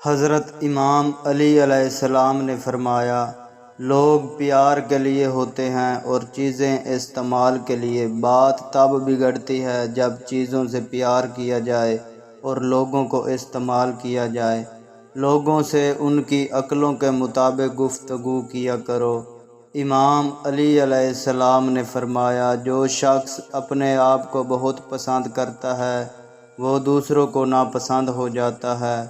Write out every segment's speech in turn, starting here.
حضرت امام علی علیہ السلام نے فرمایا، لوگ پیار کے لیے ہوتے ہیں اور چیزیں استعمال کے لیے۔ بات تب بگڑتی ہے جب چیزوں سے پیار کیا جائے اور لوگوں کو استعمال کیا جائے۔ لوگوں سے ان کی عقلوں کے مطابق گفتگو کیا کرو۔ امام علی علیہ السلام نے فرمایا، جو شخص اپنے آپ کو بہت پسند کرتا ہے وہ دوسروں کو ناپسند ہو جاتا ہے۔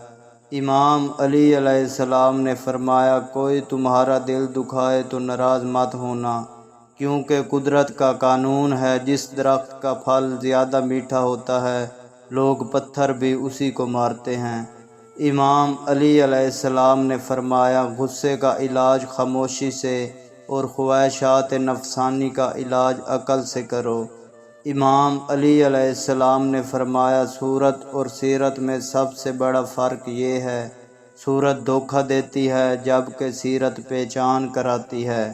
امام علی علیہ السلام نے فرمایا، کوئی تمہارا دل دکھائے تو ناراض مت ہونا، کیونکہ قدرت کا قانون ہے، جس درخت کا پھل زیادہ میٹھا ہوتا ہے لوگ پتھر بھی اسی کو مارتے ہیں۔ امام علی علیہ السلام نے فرمایا، غصے کا علاج خاموشی سے اور خواہشات نفسانی کا علاج عقل سے کرو۔ امام علی علیہ السلام نے فرمایا، صورت اور سیرت میں سب سے بڑا فرق یہ ہے، صورت دھوکہ دیتی ہے جبکہ سیرت پہچان کراتی ہے۔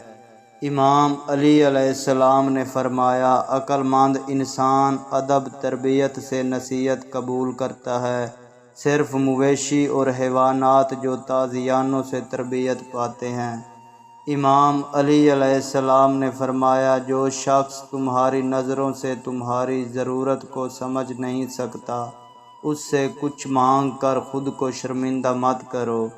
امام علی علیہ السلام نے فرمایا، عقل مند انسان ادب تربیت سے نصیحت قبول کرتا ہے، صرف مویشی اور حیوانات جو تازیانوں سے تربیت پاتے ہیں۔ امام علی علیہ السلام نے فرمایا، جو شخص تمہاری نظروں سے تمہاری ضرورت کو سمجھ نہیں سکتا اس سے کچھ مانگ کر خود کو شرمندہ مت کرو۔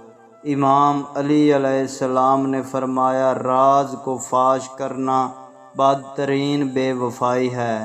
امام علی علیہ السلام نے فرمایا، راز کو فاش کرنا بدترین بے وفائی ہے۔